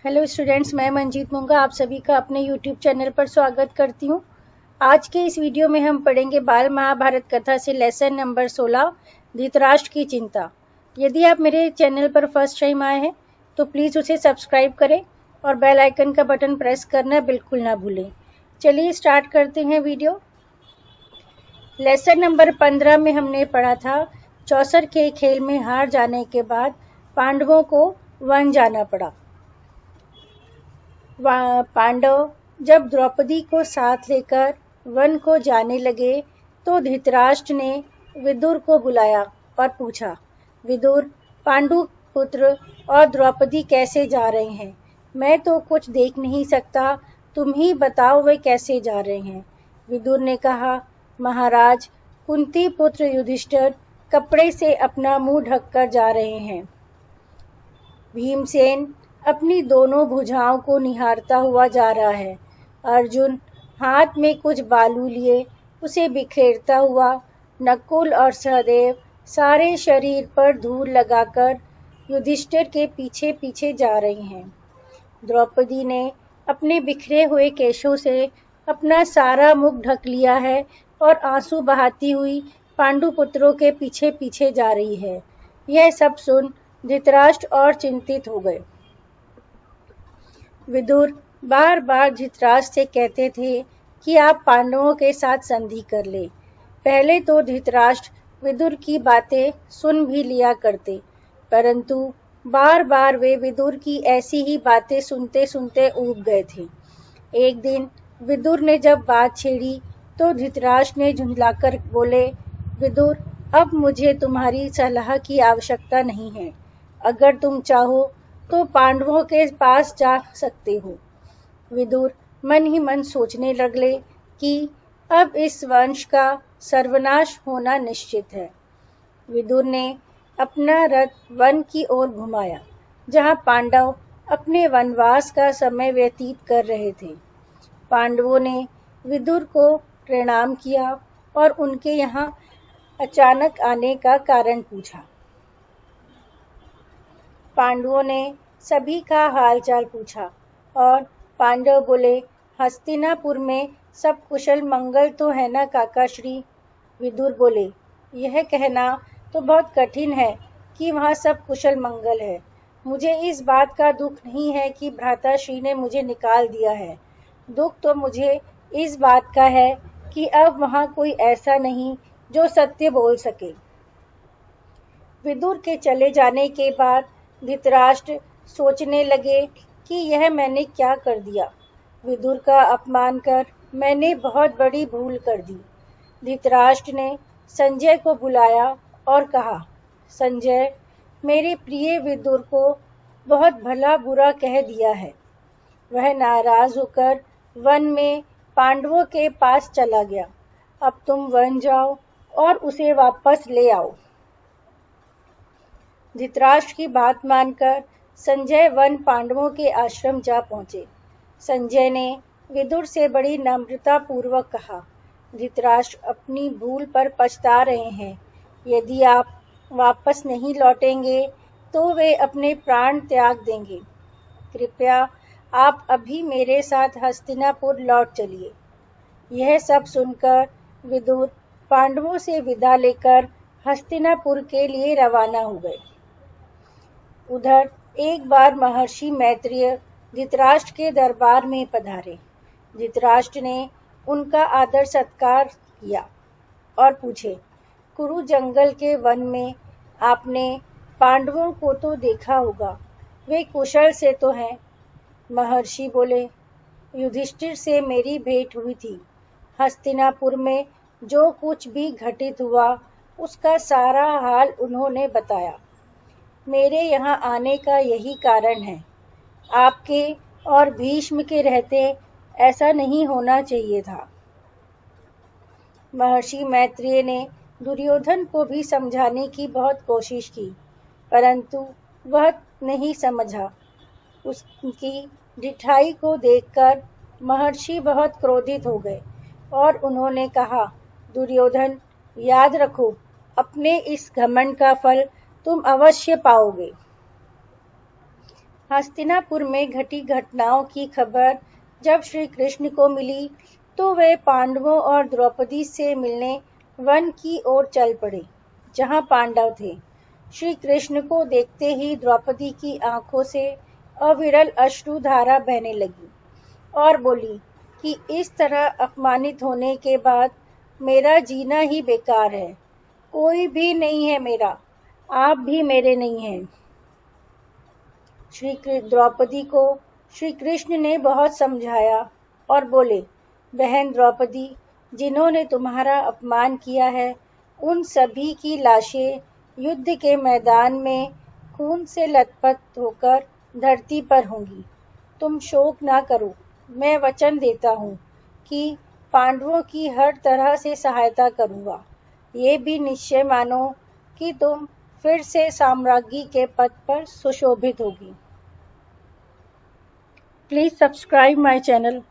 Hello students, मैं मंजीत मूंगा आप सभी का अपने यूट्यूब चैनल पर स्वागत करती हूँ। आज के इस वीडियो में हम पढ़ेंगे बाल महाभारत कथा से लेसन नंबर 16 धृतराष्ट्र की चिंता। यदि आप मेरे चैनल पर फर्स्ट टाइम आए हैं तो प्लीज़ उसे सब्सक्राइब करें और बेल आइकन का बटन प्रेस करना बिल्कुल ना भूलें। चलिए स्टार्ट करते हैं वीडियो। लेसन नंबर 15 में हमने पढ़ा था चौसर के खेल में हार जाने के बाद पांडवों को वन जाना पड़ा। पांडव जब द्रौपदी को साथ लेकर वन को जाने लगे तो धृतराष्ट्र ने विदुर को बुलाया और पूछा, विदुर, पांडु पुत्र और द्रौपदी कैसे जा रहे हैं? मैं तो कुछ देख नहीं सकता, तुम ही बताओ वे कैसे जा रहे हैं। विदुर ने कहा, महाराज, कुंती पुत्र युधिष्ठिर कपड़े से अपना मुंह ढककर जा रहे हैं। भीमसेन अपनी दोनों भुजाओं को निहारता हुआ जा रहा है। अर्जुन हाथ में कुछ बालू लिए उसे बिखेरता हुआ। नकुल और सहदेव सारे शरीर पर धूल लगाकर युधिष्ठिर के पीछे पीछे जा रही हैं। द्रौपदी ने अपने बिखरे हुए केशों से अपना सारा मुख ढक लिया है और आंसू बहाती हुई पांडुपुत्रों के पीछे पीछे जा रही है। यह सब सुन धृतराष्ट्र और चिंतित हो गए। विदुर बार बार धृतराष्ट्र से कहते थे कि आप पांडवों के साथ संधि कर ले। पहले तो धृतराष्ट्र विदुर की बातें सुन भी लिया करते, परंतु बार बार वे विदुर की ऐसी ही बातें सुनते सुनते ऊब गए थे। एक दिन विदुर ने जब बात छेड़ी तो धृतराष्ट्र ने झुंझलाकर बोले, विदुर, अब मुझे तुम्हारी सलाह की आवश्यकता नहीं है। अगर तुम चाहो तो पांडवों के पास जा सकते हो। विदुर मन ही मन सोचने लगे कि अब इस वंश का सर्वनाश होना निश्चित है। विदुर ने अपना रथ वन की ओर घुमाया, जहां पांडव अपने वनवास का समय व्यतीत कर रहे थे। पांडवों ने विदुर को प्रणाम किया और उनके यहाँ अचानक आने का कारण पूछा। पांडवों ने सभी का हालचाल पूछा और पांडव बोले, हस्तिनापुर में सब कुशल मंगल तो है ना काका श्री? विदुर बोले, यह कहना तो बहुत कठिन है कि वहाँ सब कुशल मंगल है। मुझे इस बात का दुख नहीं है कि भ्राता श्री ने मुझे निकाल दिया है। दुख तो मुझे इस बात का है कि अब वहाँ कोई ऐसा नहीं जो सत्य बोल सके। विदुर के चले जाने के बाद धृतराष्ट्र सोचने लगे कि यह मैंने क्या कर दिया। विदुर का अपमान कर मैंने बहुत बड़ी भूल कर दी। धृतराष्ट्र ने संजय को बुलाया और कहा, संजय, मेरे प्रिय विदुर को बहुत भला बुरा कह दिया है। वह नाराज होकर वन में पांडवों के पास चला गया। अब तुम वन जाओ और उसे वापस ले आओ। धृतराष्ट्र की बात मानकर संजय वन पांडवों के आश्रम जा पहुंचे। संजय ने विदुर से बड़ी नम्रता पूर्वक कहा, धृतराष्ट्र अपनी भूल पर पछता रहे हैं। यदि आप वापस नहीं लौटेंगे तो वे अपने प्राण त्याग देंगे। कृपया आप अभी मेरे साथ हस्तिनापुर लौट चलिए। यह सब सुनकर विदुर पांडवों से विदा लेकर हस्तिनापुर के लिए रवाना हो गए। उधर एक बार महर्षि मैत्रेय धृतराष्ट्र के दरबार में पधारे। धृतराष्ट्र ने उनका आदर सत्कार किया और पूछे, कुरु जंगल के वन में आपने पांडवों को तो देखा होगा, वे कुशल से तो हैं? महर्षि बोले, युधिष्ठिर से मेरी भेंट हुई थी। हस्तिनापुर में जो कुछ भी घटित हुआ उसका सारा हाल उन्होंने बताया। मेरे यहाँ आने का यही कारण है। आपके और भीष्म के रहते ऐसा नहीं होना चाहिए था। महर्षि मैत्रेय ने दुर्योधन को भी समझाने की बहुत कोशिश की, परंतु वह नहीं समझा। उसकी ढिठाई को देखकर महर्षि बहुत क्रोधित हो गए और उन्होंने कहा, दुर्योधन, याद रखो, अपने इस घमंड का फल तुम अवश्य पाओगे। हस्तिनापुर में घटी घटनाओं की खबर जब श्री कृष्ण को मिली तो वे पांडवों और द्रौपदी से मिलने वन की ओर चल पड़े, जहां पांडव थे। श्री कृष्ण को देखते ही द्रौपदी की आंखों से अविरल अश्रुधारा बहने लगी और बोली कि इस तरह अपमानित होने के बाद मेरा जीना ही बेकार है। कोई भी नहीं है मेरा, आप भी मेरे नहीं हैं। द्रौपदी को श्री कृष्ण ने बहुत समझाया और बोले, बहन द्रौपदी, जिन्होंने तुम्हारा अपमान किया है उन सभी की लाशें युद्ध के मैदान में खून से लथपथ होकर धरती पर होंगी। तुम शोक ना करो। मैं वचन देता हूँ कि पांडवों की हर तरह से सहायता करूँगा। ये भी निश्चय मानो कि तुम फिर से साम्राज्ञी के पद पर सुशोभित होगी। Please subscribe my channel.